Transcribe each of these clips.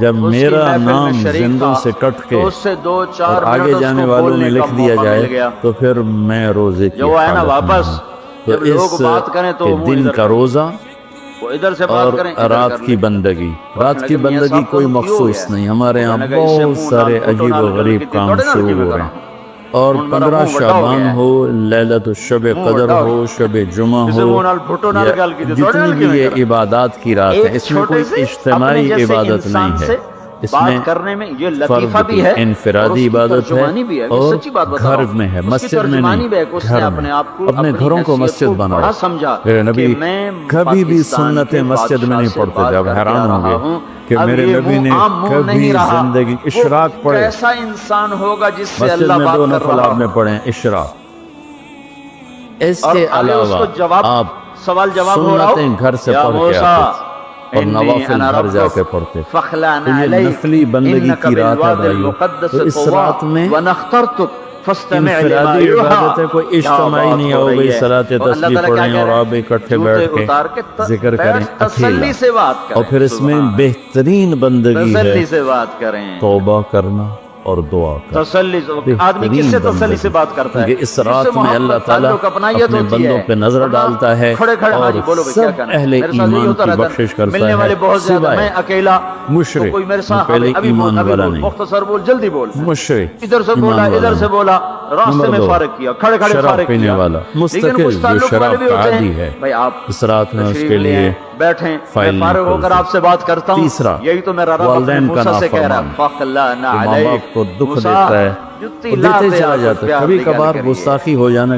جب میرا نام زندوں سے کٹ کے اور آگے جانے والوں میں لکھ دیا جائے تو پھر میں روزے کی حالت میں ہوں۔ تو اس کے دن کا روزہ اور رات کی بندگی، رات کی بندگی کوئی مخصوص نہیں، ہمارے یہاں بہت سارے عجیب و غریب کام شروع ہو رہے ہیں، اور 15 شعبان ہو، لیلۃ الشب قدر ہو، شب جمعہ ہو، یا جتنی بھی یہ عبادات کی رات ہے، اس میں کوئی اجتماعی عبادت نہیں ہے، اس میں فرد کی انفرادی عبادت ہے اور گھر میں ہے، مسجد میں نہیں، گھر میں۔ اپنے گھروں کو مسجد بناؤ۔ میرے نبی کبھی بھی سنت مسجد میں نہیں پڑھتے تھے، اب حیران ہوں گے کہ میرے نبی نے کبھی زندگی اشراق پڑھے، ایسا انسان ہوگا جس سے مسجد اللہ میں بات 2 کر نفل رہا آپ نے پڑھے اشراق۔ اس کے علاوہ آپ سوال جواب ہو رہا سنتیں گھر سے پڑھ کے آتے اور نوافل گھر جا کے پڑھتے، تو یہ نفلی بندگی کی رات ہے بھائیو۔ تو اس رات میں انفرادی عبادت ہے، کوئی اجتماعی نہیں ہے، بھائی صلاۃ تسبیح پڑھیں اور آپ اکٹھے بیٹھ کے ذکر کریں اکیلا، اور پھر اس میں بہترین بندگی ہے توبہ کرنا اور دعا کرنا۔ تسلی آدمی کس سے تسلی سے بات کرتا ہے؟ کیونکہ اس رات میں اللہ تعالیٰ اپنے بندوں پہ نظر ڈالتا ہے اور سب اہل ایمان کی بخشش کرتا ہے، سوائے مشرک، پہلے ایمان والا نہیں، مختصر بول، جلدی بول، مشرک، ادھر سے بولا ادھر سے بولا، راستے میں فارغ کیا، کھڑے کھڑے شراب فارغ پینے کیا، والا مستقل جو شراب کا عادی ہے، بھائی آپ اس رات میں اس کے لیے بیٹھیں، فائل میں فارغ ہو کر آپ سے بات کرتا ہوں۔ تیسرا، یہی تو میرا رب اپنے والدین کا موسیٰ سے کہہ رہا ہے، نافرمان، فَخْلَعْنَا کہ ماں عَلَيْكَ باپ کو دکھ موسیٰ دیتا ہے، جتی وہ لا دیتے دے چلا آپ جاتا ہے، پیار کبھی دی گل کبھار کریے۔ گستاخی ہو جانا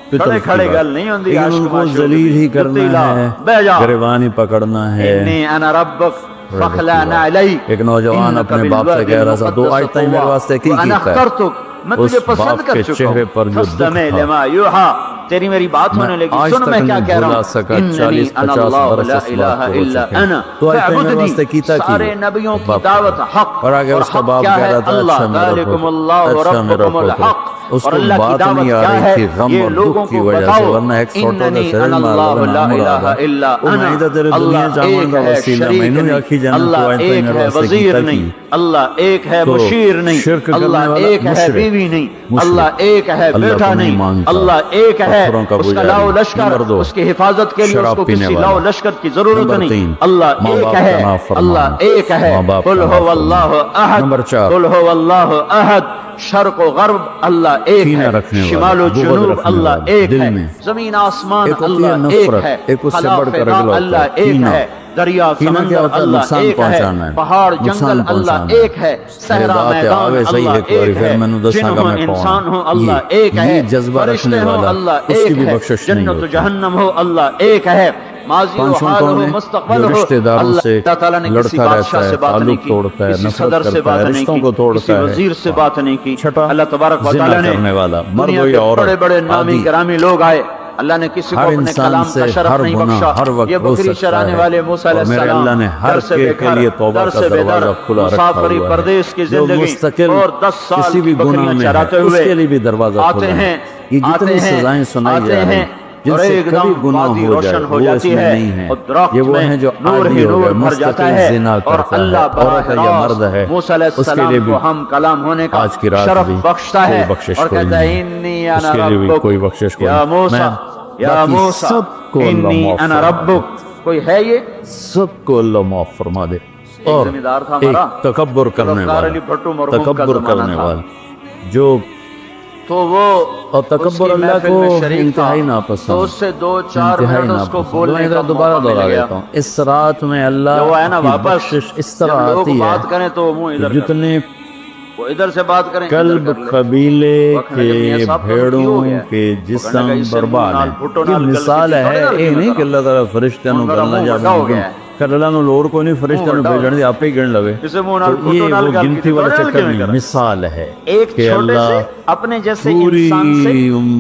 فطرت کھڑے کی کھڑے بات، گل نہیں ہوندی، لیکن عاشق ان کو معشوق ذلیل ہی جتی کرنا لا، ہے، بہ جا، گریبانی پکڑنا ہے۔ انی انا ربک فَخْلَعْنَا عَلَيْكَ ایک نوجوان اپنے باپ سے کہہ رہا تھا، 2 آیتیں میرے واسطے کی وَأَنَا کیتا ہے، اخْتَرْتُكَ، میں اس تجھے پسند باپ کر کے چکا چہرے ہوں، پر جو دکھ فَاسْتَمِعْ تھا لِمَا يُوحَىٰ، تیری میری بات ہونے لگی، آج سن تک میں کیا نہیں کہہ رہا بھولا ہوں، سکا، اننی 40-50 انا اللہ برس لا اس الہ بات کو ہو الا چکے ہیں، انا تو آیتیں میرے فاعبدنی، واسطے کیتا کی سارے نبیوں کی باپ دعوت حق، اور آگے اس کا باپ کیا کہہ ہے؟ رہا تھا اللہ اچھا میرا ذالکم پتر، اللہ اچھا میرا ربکم پتر، الحق، اس اور کو اللہ کی بات دعوت نہیں آ کیا رہی ہے؟ تھی غم یہ اور لوگوں دکھ کی کو وجہ سے، بتاؤ، ورنہ ایک سوٹو دے اننی سرے انا مار اللہ لگا لا نام الہ مراد الا او میں انا، ادھا تیرے دنیا اللہ جامان ایک دا ہے، وسیلہ میں شریک نو نہیں، یاکی جانا تو اللہ آیتیں ایک میرے ہے، واسطے وزیر کیتا نہیں، کی، اللہ ایک ہے، تو مشیر نہیں، شرک کرنے اللہ والا ایک ہے، مشرک، بیوی نہیں، مشرک، اللہ ایک ہے، اللہ بیٹا کو نہیں نہیں، مانگتا، اللہ ایک ہے، پتھروں کا اس کا پجاری، لاؤ لشکر، نمبر 2 اس کی حفاظت کے لیے اس شراب کو پینے کسی والا، لاؤ لشکر کی ضرورت نمبر نہیں، 3 اللہ ماں ایک باپ ہے، کا نافرمان، اللہ ایک ہے، ماں باپ قل کا هو اللہ نافرمان، احد، نمبر 4 قل هو اللہ احد، شرق و غرب اللہ ایک کینہ ہے، رکھنے والا، شمال و بغض جنوب رکھنے اللہ والا، ایک دل ہے، میں زمین آسمان ایک ہوتی ہے اللہ ایک نفرت، ہے، ایک اس سے خلا بڑھ کر فضا اگلا ہوتا اللہ ہے ایک کینہ۔ ہے، دریا کینہ کیا سمندر ہوتا ہے؟ اللہ نقصان ایک ہے، پہنچانا ہے، پہاڑ نقصان جنگل اللہ پہنچانا ہے، ایک ہے، صحرا ذات میدان آوے صحیح اللہ ایک باری ایک پھر ہے، میں نے دسا جن کہ ہوں میں کون انسان ہوں ہوں، اللہ ایک ہے، یہ جذبہ فرشتے رکھنے ہوں والا اللہ اس کی ایک بھی ہے، بخشش نہیں جنت و ہوتی۔ جہنم ہو اللہ ایک ہے، ماضی و پانچوں حال کون ہو ہیں؟ مستقبل جو ہو، رشتہ داروں سے اللہ تعالیٰ نے کسی لڑتا بادشاہ رہتا سے ہے، بات نہیں تعلق کی، توڑتا ہے، کسی نفرت صدر سے کرتا بات ہے، نہیں رشتوں کی، کو کسی توڑتا ہے۔ وزیر سے بات نہیں کی، چھٹا، اللہ تبارک و زنا تعالیٰ نے کرنے والا، مرد دنیا ہو کے یا عورت، بڑے بڑے نامی عادی، گرامی لوگ آئے، اللہ نے کسی کو ہر اپنے انسان کلام سے کا شرف ہر نہیں گناہ بخشا، ہر وقت یہ ہو بکری سکتا چرانے ہے، والے موسیٰ علیہ اور میرے السلام اللہ نے ہر در سے کے بے گھر، لیے توبہ در کا سے بے در، دروازہ کھلا رکھا مسافری ہوا ہے، پردیس کی جو زندگی مستقل اور 10 سال کسی بھی کی گناہ بکریاں میں چراتے ہے، اس ہوئے کے لیے بھی دروازہ آتے کھلا ہے۔ ہیں، یہ جتنی آتے ہیں، سزائیں سنائی آتے جا رہی ہیں، جن اور سے ایک کبھی دم گناہ وادی ہو روشن جائے ہو وہ اس جاتی میں ہے، نہیں ہے، اور درخت یہ وہ میں ہیں جو نور عادی ہی ہو گئے، نور بھر جاتا مستقل ہے، زنا اور کرتا ہے، اللہ عورت ہے یا براہ مرد ہے، راست موسیٰ علیہ اس کے لیے السلام بھی کو ہم کلام ہونے کا آج کی رات شرف بھی بخشتا ہے، کوئی بخشش اور کوئی کہتا ہے نہیں ہے، انی اس انا کے لیے بھی ربک کوئی بخشش کوئی یا نہیں۔ موسیٰ یا باقی موسیٰ سب کو اللہ انی معاف انا فرما دے، ربک، کوئی ہے یہ؟ سب کو اللہ معاف فرما دے۔ اور زمیندار تھا ایک ہمارا، تکبر کرنے ذوالفقار علی بھٹو والا، مرحوم کا تکبر زمانہ کرنے تھا، والا جو تو وہ اور تکبر اس کی اللہ محفل کو میں شریک تھا، انتہائی تو ناپسند، اس سے 2-4 انتہائی منٹ اس کو ناپسند۔ بولنے کا دوبارہ موقع مل دہرا گیا، دیتا ہوں، اس رات میں اللہ جو آیا نا کی واپس، بخشش اس جب طرح لوگ آتی ہے بات کریں تو وہ منہ ادھر کہ جتنے وہ ادھر سے بات کریں قلب ادھر کر لے، قبیلے وہ کہنے لگے میاں کے صاحب کا بھیڑوں کیوں ہو گیا؟ کے وہ کہنے جسم لگا اس سے برباد منہ نال ہیں۔ بھٹو یہ نال گل مثال کیتی، ہے، تھوڑے نال یہ کی نہیں کہ نظر اللہ تعالیٰ فرشتے نو میرا گلنا منہ جانے بڑا ہو گیا ہے، کر اللہ نو لوڑ کو نہیں فرشتے نو بھیجنے دی آپ ہی گن لگے، اسے منہ تو نال بھٹو یہ نال وہ گل گنتی کیتی، والا تھوڑے نال چکر کیویں نہیں، کرا؟ مثال ہے ایک کہ چھوٹے اللہ سے اپنے جیسے پوری انسان سے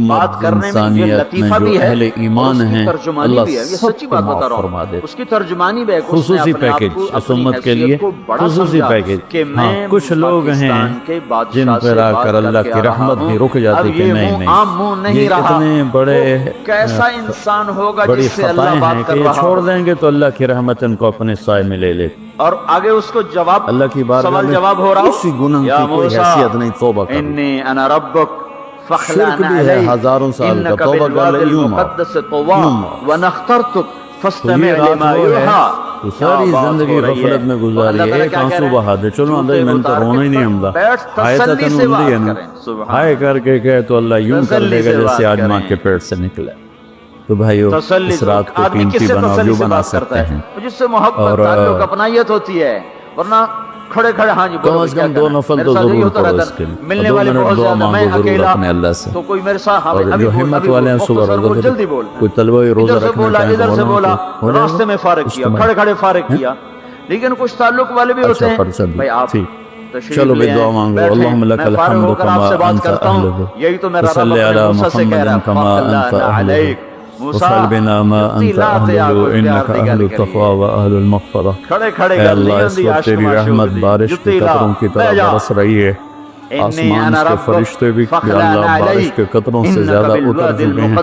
بات امت کرنے میں یہ انسانیت میں لطیفہ جو بھی ہے، اہل اور ایمان اس کی ہیں ترجمانی اللہ بھی ہے، یہ سب سچی کو بات معاف بتا رہا فرما ہوں، دے۔ اس کی ترجمانی بھی ہے کہ اس نے خصوصی اپنے آپ پیکج کو اس اپنی امت کے لیے، حیثیت کو بڑا خصوصی سمجھا پیکج، کہ ہاں میں کچھ لوگ ہیں پاکستان کے جن بادشاہ پر سے آ بات کر کر اللہ کے کی آ رہا رحمت بھی ہوں، رک جاتی اب کہ یہ نہیں منہ عام منہ نہیں یہ رہا، اتنے بڑے وہ کیسا انسان ہوگا بڑی جس سے اللہ خطائیں بات ہیں کر کہ یہ رہا چھوڑ ہو؟ دیں گے تو اللہ کی رحمت ان کو اپنے سائے میں لے لے. اور آگے اس کو جواب اللہ کی بارگاہ سوال میں جواب ہو رہا کسی گناہ یا کی کوئی موسیٰ حیثیت نہیں. توبہ کر. انی انا ربک شرک بھی ہے ہزاروں سال کا. توبہ کر لے. یوں ونخترتک فاستمع یہ رات لما وہ ہے یوحیٰ. تو ساری زندگی غفلت میں گزاری. ایک آنسو بہا دے. چلو اندر میں تو رونا ہی نہیں ہمدا. آئے تا تنو اندی ہے نا. آئے کر کے کہے تو اللہ یوں کر دے گا جیسے آج ماں کے پیٹ سے نکلے. تو بھائیو اس رات کو قیمتی بناؤ. جو بنا سکتے ہیں. جس سے محبت تعلق اپنائیت ہوتی ہے. ورنہ کھڑے کھڑے ہاں جی کم از کم 2 نفل تو ضرور پڑھو اس کے لیے. ملنے 2 والے منٹ بہت دعا زیادہ. میں مانگو ضرور اکیلا اپنے اللہ سے. تو کوئی میرے ساتھ اور جو ہمت والے ہیں صبح روزہ جلدی بول. کوئی طلبہ روزہ رکھنا چاہیں ادھر سے بولا راستے میں فارغ کیا. کھڑے کھڑے فارغ کیا. لیکن کچھ تعلق والے بھی ہوتے ہیں. بھائی آپ چلو بھائی دعا مانگو. اللہم لک الحمد کما انت اہلہ. یہی تو میرا صلی علی محمد کما انت اہلہ. وصل بنا ما انت اہلہ انک اہل التقوی و اہل المغفرہ. اے اللہ اس وقت تیری رحمت بارش کے قطروں کی طرح برس رہی ہے. آسمان کے فرشتے بھی یا اللہ بارش کے قطروں سے زیادہ اتر چکے ہیں.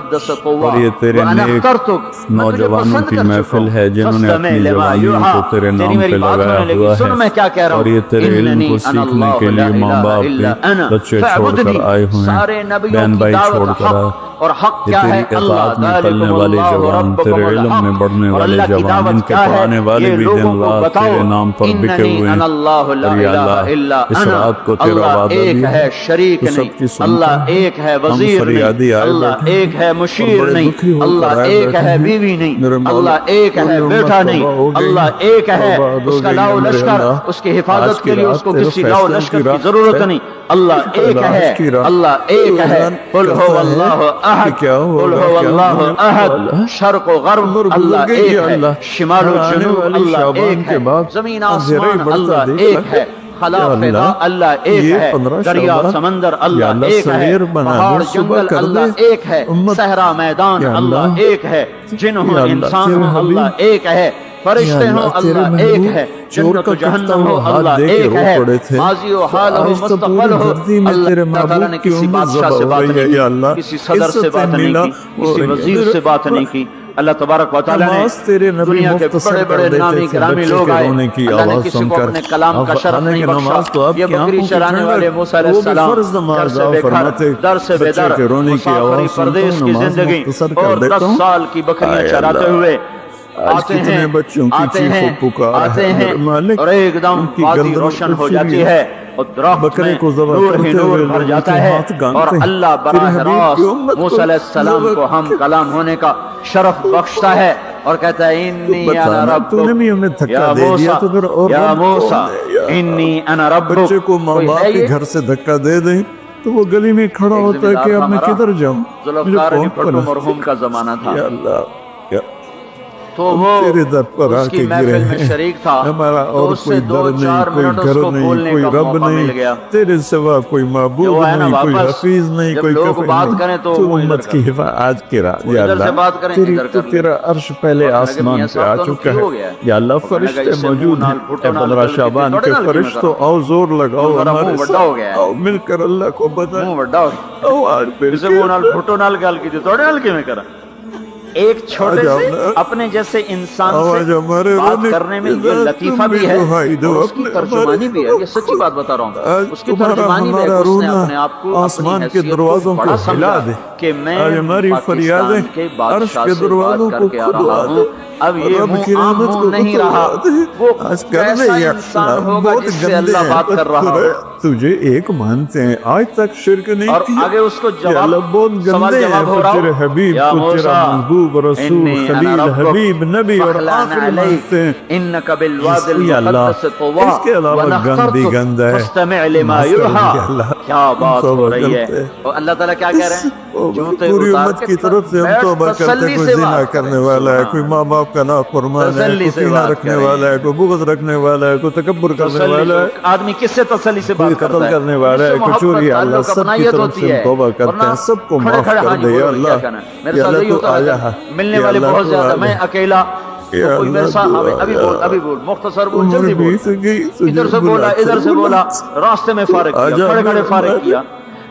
اور یہ تیرے نیک نوجوانوں کی محفل ہے جنہوں نے اپنی جوانیوں کو تیرے نام پہ لگایا ہوا ہے. اور یہ تیرے علم کو سیکھنے کے لیے ماں باپ بھی بچے چھوڑ کر آئے ہوئے ہیں. بہن بھائی چھوڑ کر آئے. اور حق یہ کیا تیری ہے؟ اطاعت میں پلنے والے جوان, تیرے علم میں بڑھنے والے جوان, ان کے پڑھانے والے بھی دن رات تیرے نام پر بکے ہوئے ہیں. اور یا اللہ اس رات کو تیرا وعدہ ایک بھی ہے, ہے. شریک نہیں. اللہ ایک ہے, وزیر نہیں. اللہ ایک ہے, مشیر نہیں. اللہ ایک ہے, بیوی نہیں. اللہ ایک ہے, بیٹا نہیں. اللہ ایک ہے, اس کا لاؤ لشکر, اس کی حفاظت کے لیے اس کو کسی لاؤ لشکر کی ضرورت نہیں. اللہ ایک ہے, اللہ ایک ہے. قل هو اللہ احد, قل هو اللہ احد. شرق و غرب اللہ ایک ہے, شمال و جنوب اللہ ایک ہے, زمین آسمان اللہ ایک ہے, خلا فضا اللہ ایک ہے, دریا سمندر اللہ ایک ہے, پہاڑ جنگل اللہ ایک ہے, صحرا میدان اللہ ایک ہے, جن ہو انسان ہو اللہ ایک ہے, فرشتے ہوں اللہ ایک ہے, جنت و جہنم ہو اللہ ایک ہے, ماضی و حال ہو مستقبل ہو. اللہ تعالیٰ نے کسی بادشاہ سے بات نہیں کی, کسی صدر سے بات نہیں کی, کسی وزیر سے بات نہیں کی. اللہ تبارک و تعالیٰ نے دنیا کے بڑے بڑے نامی گرامی لوگ آئے. اللہ نے کسی کو اپنے کلام کا شرف نہیں بخشا. یہ بکری چرانے والے موسیٰ علیہ السلام گھر سے بے گھر, در سے بے در, مسافری پردیس کی زندگی, اور 10 سال کی بکریاں چراتے ہوئے آتے ہیں, آتے ہیں اور ایک دم وادی روشن ہو جاتی ہے, اور درخت میں نور ہی نور بھر جاتا ہے. اور اللہ براہ راست موسیٰ علیہ السلام کو ہم کلام ہونے کا شرف بخشتا ہے اور کہتا ہے انی انا ربک. یا موسیٰ, یا موسیٰ انی انا ربک. بچے کو ماں باپ کے گھر سے دھکا دے دیں تو وہ گلی میں کھڑا ہوتا ہے کہ اب میں کدھر جاؤں. ذوالفقار علی بھٹو مرحوم کا زمانہ تھا. یا اللہ, تو وہ تیرے در پر آ اس کی کے گرے محفل میں ہیں. شریک تھا. ہمارا تو اور اس سے کوئی در 2-4 نہیں, کوئی منٹ اس گھر کو نہیں, بولنے کوئی کا رب موقع مل نہیں, گیا. تیرے سوا کوئی معبود جو ہے نا نہیں, کوئی واپس حفیظ نہیں, جب کوئی لوگ کفر بات نہیں. کریں تو تو وہ ادھر امت کی حفاظت آج کی رات. یا ادھر سے اللہ بات کریں, ادھر کر لیں. تیرا عرش پہلے آسمان پہ آ چکا ہے. یا اللہ فرشتے موجود ہیں. اے 15 شعبان کے فرشتوں آؤ زور لگاؤ ہمارے ساتھ, آؤ مل کر اللہ کو بتائیں. منہ بڑا ہو آؤ آج پھر جسے منہ نال بھٹو نال گال کی تھی, توڑے نال کی میں کرا. ایک چھوٹے سے اپنے جیسے انسان سے بات کرنے میں یہ لطیفہ بھی ہے اور اس کی ترجمانی بھی ہے. یہ سچی بات بتا رہا ہوں, اس کی ترجمانی میں اس نے اپنے آپ کو آسمان کے دروازوں کو بڑا ہلا سمجھا دے کہ میں ہماری پاکستان کے بادشاہ سے بات کر کے آ رہا ہوں. اب یہ منہ عام منہ نہیں رہا, وہ کیسا انسان ہوگا جس سے اللہ بات کر رہا ہو. تجھے ایک مانتے ہیں, آج تک شرک نہیں اور آگے اس کو جواب سوال جواب ہو رہا تیرے حبیب کو تیرا محبوب رسول خلیل حبیب نبی اور آخر مانتے ہیں. انک بالواد یا اللہ اس کے علاوہ گندی گند ہے. فاستمع لما یوحیٰ. کیا بات ہو رہی ہے. اور اللہ تعالیٰ کیا کہہ رہے ہیں, پوری امت کی طرف سے ہم توبہ کرتے, کوئی زنا کرنے والا ہے, کوئی ماں باپ کا نافرمان ہے, کوئی کینہ رکھنے والا ہے, کوئی بغض رکھنے والا ہے, کوئی تکبر کرنے والا ہے, آدمی کس سے تسلی سے کوئی قتل کرنے والا ہے, کوئی چوری. اللہ سب کی طرف سے ہم توبہ کرتے ہیں, سب کو معاف کر دے. یا اللہ, میرے ساتھ یہی ہوتا ہے, ملنے والے بہت زیادہ, میں اکیلا, کوئی میرے ساتھ. ابھی بول مختصر بول, جلدی بول. ادھر سے بولا, ادھر سے بولا, راستے میں فارغ کیا, کھڑے کھڑے فارغ کیا.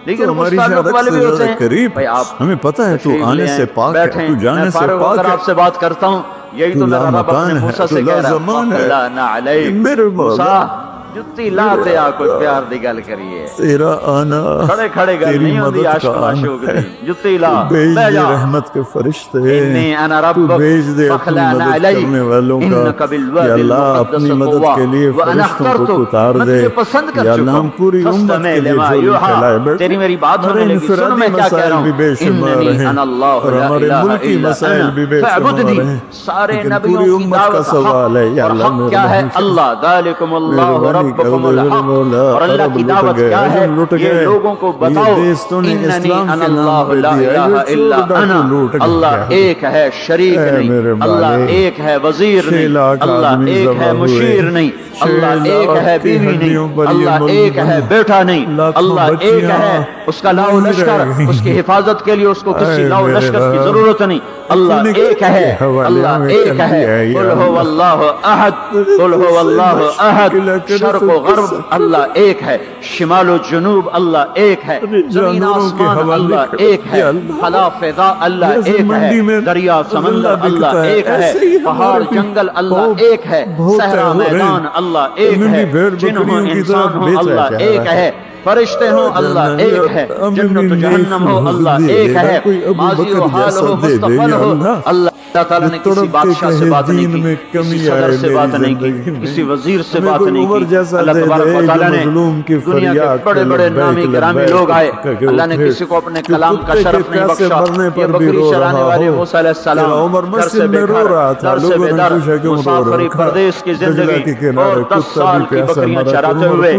لیکن ہماری شہادت سے زیادہ قریب, ہمیں پتہ ہے تو آنے سے پاک ہے, تو جانے سے پاک ہے. آپ سے بات کرتا ہوں, یہی تو میرا رب اپنے موسیٰ سے کہہ رہا ہے فَخْلَعْنَا عَلَيْكَ موسیٰ جتی لاتے آ کوئی پیار دی گل کریے تیرا آنا کھڑے کھڑے گل نہیں ہوندی عاشق معشوق دی جتی لا بھیج بے دے جا رحمت کے فرشتے انی انا تو ربک بھیج دے اپنی فخلعنا مدد علیک کرنے والوں کا انک بالواد یا اللہ المقدس اپنی مدد طویٰ کے لیے وانا فرشتوں کو اخترتک اتار میں دے تجھے پسند کر یا اللہ چکا ہم پوری ہوں امت فاستمع کے لیے لما جھولی یوحا پھیلائے بیٹھے تیری میری بات ہمارے ہونے لگی سن انفرادی میں کیا کہہ رہا مسائل بھی ہوں بے شمار اننی ہیں انا اللہ اور لا ہمارے الہ ملکی الا مسائل انا بھی بے شمار فاعبدنی ہیں سارے لیکن نبیوں پوری کی امت کا دعوت سوال ہے حق یا اور اللہ حق کیا ہے اللہ ذالکم اللہ مہربانی کر ربکم دے الحق مولا اور اللہ عرب کی لٹ دعوت گئے کیا ہے عجم لٹ یہ گئے لوگوں کو یہ بتاؤ دیس تو نے اننی اسلام انا کے نام اللہ پہ لا دیا الہ یہ الا چور انا ڈاکو لوٹ اللہ گئے ایک ہے شریک اے نہیں میرے اللہ مالک ایک ہے وزیر 6 نہیں لاکھ اللہ آدمی ایک ذبح ہے ہوئے مشیر نہیں 6 اللہ ایک ہے لاکھ کی بیوی نہیں ہڈیوں پر یہ اللہ ملک ایک ہے بنا بیٹا نہیں لاکھوں اللہ ایک بچیاں ہے اس کا لاؤ وہیں لشکر رہ گئی اس کی حفاظت کے لیے اس کو کسی اے لاؤ میرے لشکر کی رب ضرورت نہیں اللہ ایک ہے اللہ ایک ہے قل هو اللہ احد قل هو اللہ احد شرق و غرب اللہ ایک ہے شمال و جنوب اللہ ایک ہے زمین آسمان اللہ ایک ہے خلا فضا اللہ ایک ہے دریا سمندر اللہ ایک ہے پہاڑ جنگل اللہ ایک ہے صحرا میدان اللہ ایک ہے جن ہو انسان ہو اللہ ایک ہے فرشتے ہوں اللہ ایک ہے جنت و جہنم ہو اللہ ایک ہے ماضی و حال ہو مستقبل ہو اللہ تعالیٰ نے کسی بادشاہ سے بات نہیں کی کسی صدر سے بات نہیں کی کسی وزیر سے بات نہیں کی اللہ تبارک و تعالیٰ نے دنیا کے بڑے بڑے نامی گرامی لوگ آئے اللہ نے کسی کو اپنے کلام کا شرف نہیں بخشا یہ بکری چرانے والے موسیٰ علیہ السلام گھر سے بے گھر در سے بے در مسافری پردیس کی زندگی اور 10 سال کی بکریاں چراتے ہوئے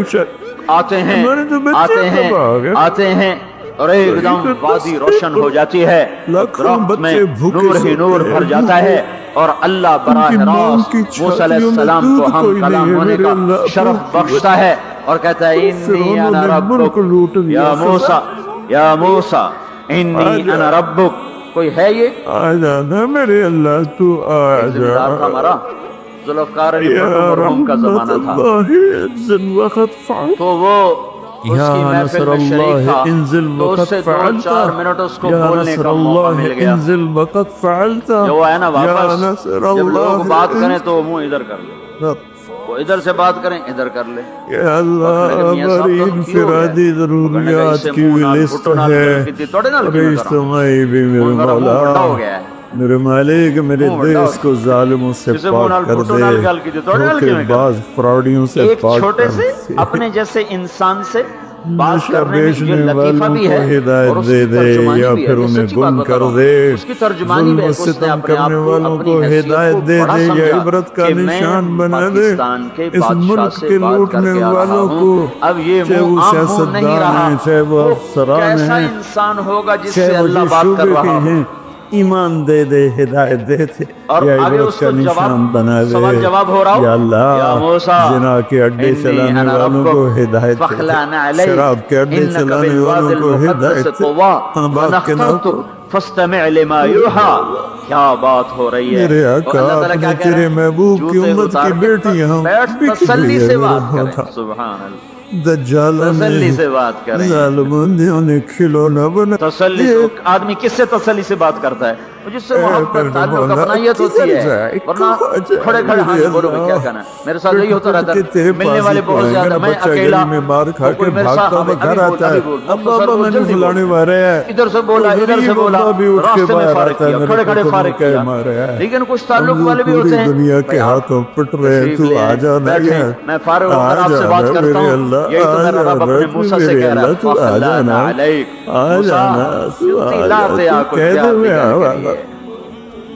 آتے ہیں اور ایک دم وادی روشن ہو جاتی ہے درخت میں نور ہی نور بھر جاتا ہے اور اللہ براہ راست موسیٰ علیہ السلام کو ہم کلام ہونے کا شرف بخشتا ہے اور کہتا ہے انی انا ربک یا موسیٰ انی انا ربک کوئی ہے یہ آ جانا میرے اللہ تو آ جا ہمارا ذوالفقار مرحوم کا زمانہ تھا تو وہ اس کی محفل میں شریک تھا تو اس سے 2-4 منٹ اس کو بولنے کا موقع مل گیا جو ہے نا واپس جب لوگ بات کریں تو منہ ادھر کر لے وہ ادھر سے بات کریں ادھر کر لے یا اللہ ہماری انفرادی ضروریات کی لسٹ ہے اور اجتماعی بھی میرے مولا میرے مالک میرے دیس کو ظالموں سے پاک کر دے دھوکے باز فراڈیوں سے پاک کر دے ایک چھوٹے سے اپنے جیسے انسان سے بات نشہ کرنے میں بیچنے یہ لطیفہ والوں بھی کو ہے ہدایت اور اس دے کی دے ترجمانی یا بھی ہے پھر یہ انہیں سچی بات گم بتا کر رہا ہوں دے اس کی ترجمانی ظلم بھی و ہے کہ اس نے ستم اپنے آپ کرنے کو والوں اپنی کو حیثیت ہدایت کو دے بڑا دے یا سمجھا عبرت کا کہ میں نشان بنا دے پاکستان کے اس بادشاہ ملک سے کے بات کر لوٹنے کے آ رہا والوں ہوں کو اب یہ چاہے وہ منہ عام منہ نہیں سیاستدان رہا ہیں چاہے وہ وہ افسران کیسا ہیں انسان ہوگا جس چاہے سے وہ اللہ جس بات کر شعبے رہا کے ہو ہیں ایمان دے دے ہدایت دے دے اور یا آگے عبرت اس کا کو نشان بنا دے سوال جواب ہو رہا ہو یا اللہ موسیٰ زنا کے اڈے چلانے والوں کو ہدایت دے دے شراب کے اڈے چلانے والوں کو ہدایت دے ہاں بات کے نام کو فاستمع لما یوحا کیا بات ہو رہی ہے میرے آقا اپنے تیرے محبوب کی امت کی بیٹیاں تسلی سے بات کریں سبحان اللہ دجالوں تسلی سے بات کریں ظالموں نے کھلونا بنا تسلی سے آدمی کس سے تسلی سے بات کرتا ہے جس سے محبت تعلق اپنائیت ہوتی ہے ورنہ کھڑے کھڑے ہاں بولو میں کیا کہنا میرے ساتھ یہی ہوتا رہتا ہے ملنے والے بہت زیادہ میں اکیلا کوئی میرے ساتھ گھر آتا ہے اب ابا میں نے فلانے مارے ہیں ادھر سے بولا ادھر سے بولا راستے میں فارغ کیا کھڑے کھڑے فارغ کیا لیکن کچھ تعلق والے بھی ہوتے ہیں دنیا کے ہاتھوں پٹ رہے تو آ جانا میں فارغ ہو کر آپ سے بات کرتا ہوں یہی تو میرا رب اپنے موسیٰ سے کہہ رہا ہے فَخْلَعْنَا عَلَيْكَ موسیٰ جتی لا تے آکو پیار دی گل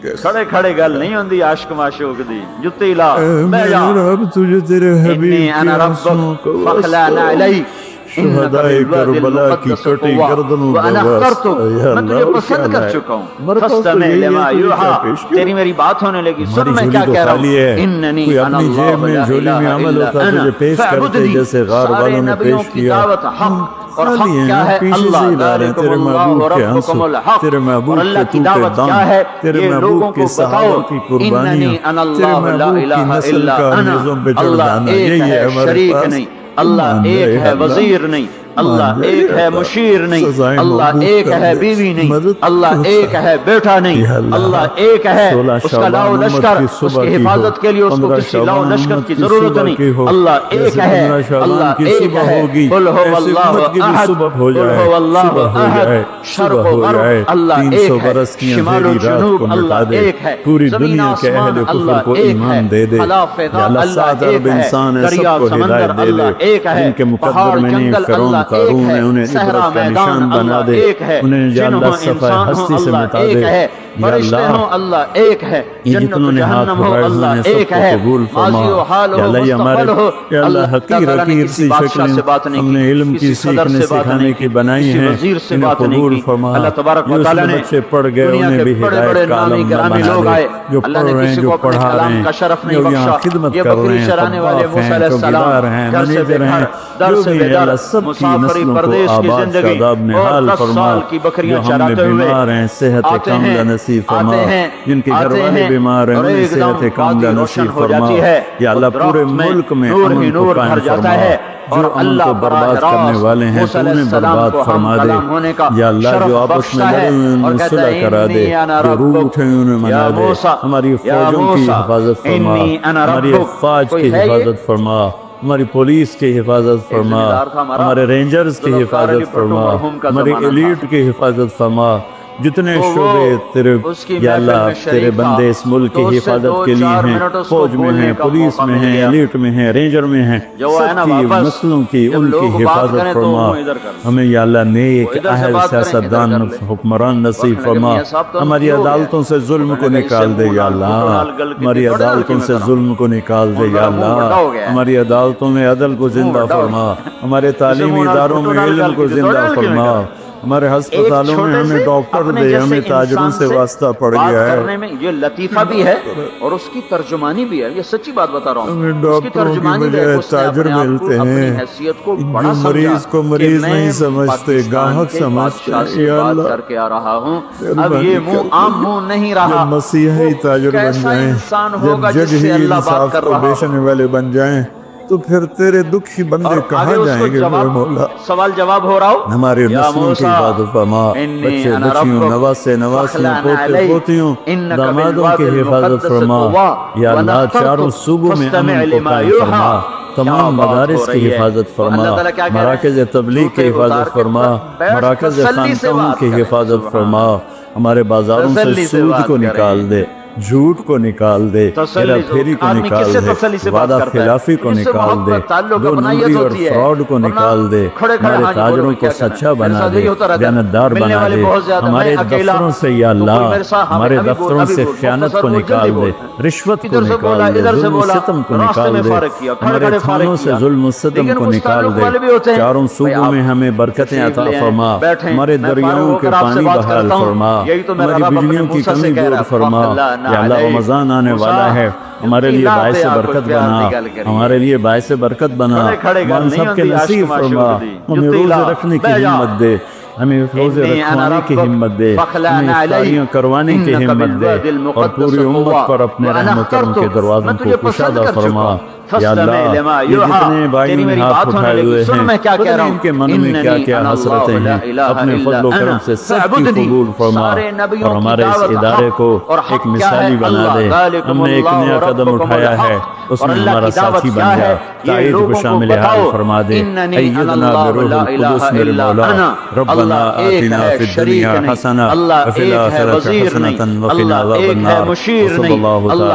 کریے کھڑے کھڑے گل نہیں ہوندی عاشق معشوق دی جتی لا بے جا انی انا ربک فَخْلَعْنَا عَلَيْكَ شہدائے کربلا کی کٹی گردنوں وانا اخترتک میں تجھے پسند کر چکا ہوں فاستمع لما یوحا تیری میری بات ہونے لگی سن میں کیا کہہ رہا ہوں اننی انا اللہ لا الہ الا انا فاعبدنی سارے نبیوں کی دعوت حق اور حق کیا ہے اللہ ذالکم اللہ ربکم الحق اور اللہ کی دعوت کیا ہے یہ لوگوں کو بتاؤ اننی انا اللہ لا الہ الا انا اللہ ایک ہے شریک نہیں اللہ ایک ہے وزیر نہیں اللہ ایک ہے مشیر نہیں، اللہ ایک ہے بیوی نہیں، اللہ ایک ہے بیٹا نہیں، اللہ ایک ہے، اس کا لاؤ لشکر اس کی حفاظت کے لیے اس کو کسی لاؤ لشکر کی ضرورت نہیں، اللہ ایک ہے، اللہ ایک ہے، قل هو اللہ احد، قل هو اللہ احد، شرق و غرب اللہ ایک ہے، شمال و جنوب اللہ ایک ہے، زمین آسمان اللہ ایک ہے، خلا فضا اللہ ایک ہے، دریا سمندر اللہ ایک ہے، پہاڑ جنگل اللہ ایک ہے، صحرا میدان اللہ ایک ہے، جن ہو انسان ہو اللہ ایک ہے، فرشتے ہوں اللہ ایک ہے، جنت و جہنم ہو اللہ ایک ہے، ماضی و حال ہو مستقبل ہو اللہ تعالیٰ نے کسی بادشاہ سے بات نہیں کی، کسی صدر سے بات نہیں کی، کسی وزیر سے بات نہیں کی، اللہ تبارک و تعالیٰ نے دنیا کے بڑے بڑے نامی گرامی لوگ آئے، اللہ نے کسی کو اپنے کلام کا شرف نہیں بخشا، یہ بکری چرانے والے موسیٰ علیہ السلام گھر سے بے گھر در سے بے در مسافری پردیس کی زندگی اور 10 سال کی بکریاں چراتے ہوئے آتے ہیں جن کے گھر والے بیمار ہیں انہیں صحت کاملہ نصیب فرما، یا اللہ پورے ملک میں امن کو قائم فرما، جو امن کو برباد کرنے والے ہیں تو انہیں برباد فرما دے، یا اللہ جو آپس میں لڑے ہوئے انہیں صلح کرا دے، جو روٹ ہیں انہیں منا دے، ہماری فوجوں کی حفاظت فرما، ہماری افواج کی حفاظت فرما، ہماری پولیس کی حفاظت فرما، ہمارے رینجرز کی حفاظت فرما، ہماری ایلیٹ کی حفاظت فرما، جتنے شعبے تیرے یا اللہ تیرے بندے اس ملک کی حفاظت کے لیے ہیں، فوج میں ہیں، پولیس میں ہیں، ایلیٹ میں ہیں، رینجر میں ہیں، سب کی مسلوں کی ان کی حفاظت فرما، ہمیں یا اللہ نیک اہل سیاستدان حکمران نصیب فرما، ہماری عدالتوں سے ظلم کو نکال دے یا اللہ، ہماری عدالتوں سے ظلم کو نکال دے یا اللہ، ہماری عدالتوں میں عدل کو زندہ فرما، ہمارے تعلیمی اداروں میں علم کو زندہ فرما، ہمارے ہسپتالوں میں ہمیں ڈاکٹر دے، ہمیں تاجروں سے واسطہ پڑ گیا ہے، یہ لطیفہ بھی ہے اور اس کی ترجمانی بھی ہے، یہ سچی بات بتا رہا ہوں، ہمیں ڈاکٹروں کی بجائے تاجر ملتے ہیں، جو مریض کو مریض نہیں سمجھتے گاہک سمجھتے ہیں، یا اللہ کر کے آ رہا ہوں، اب یہ منہ عام منہ نہیں رہا، جب مسیحی تاجر بن جائیں، جب جج ہی انصاف کو بیچنے والے بن جائیں تو پھر تیرے دکھی بندے کہاں جائیں گے میرے مولا؟ سوال جواب ہو رہا ہوں، ہمارے نسلوں کی حفاظت فرما، بچے بچیوں نواسے نواسیوں پوتے پوتیوں دامادوں کی حفاظت فرما، یا اللہ چاروں صوبوں میں امن کو قائم فرما، تمام مدارس کی حفاظت فرما، مراکز تبلیغ کی حفاظت فرما، مراکز خانقاہوں کی حفاظت فرما، ہمارے بازاروں سے سود کو نکال دے، جھوٹ کو نکال دے، ہیرا پھیری کو نکال دے، وعدہ خلافی کو نکال دے، دو نمبری اور فراڈ کو نکال دے، ہمارے تاجروں کو سچا بنا دے، دیانتدار بنا دے، ہمارے دفتروں سے یا اللہ ہمارے دفتروں سے خیانت کو نکال دے، رشوت کو نکال دے، ظلم و ستم کو نکال دے، ہمارے تھانوں سے ظلم و ستم کو نکال دے، چاروں صوبوں میں ہمیں برکتیں عطا فرما، ہمارے دریاؤں کے پانی بحال فرما، ہماری بجلیوں کی کمی دور فرما، یا اللہ رمضان آنے والا ہے، ہمارے لیے باعث برکت بنا، ہمارے لیے باعث برکت بنا، ہم سب کے نصیب فرما، ہمیں روزے رکھنے کی ہمت دے، ہمیں روزے رکھوانے کی ہمت دے، ہمیں افطاریاں کروانے کی ہمت دے، اور پوری امت پر اپنے رحمت کرم کے دروازوں کو کشادہ فرما، یا اللہ یہ جتنے بھائی نے ہاتھ اٹھائے ہوئے ہیں پتہ نہیں ان کے من میں کیا کیا حسرتیں ہیں، اپنے فضل و کرم سے سب کی قبول فرما، اور ہمارے اس ادارے کو ایک مثالی بنا دے، ہم نے ایک نیا قدم اٹھایا ہے، اس میں ہمارا ساتھی بن جا، تائید کو شامل حال فرما دے، ایدنا بروح القدس میرے مولا، ربنا آتنا فی الدنیا حسنہ وفی الآخرۃ حسنۃ وقنا عذاب النار، وصلی اللہ تعالی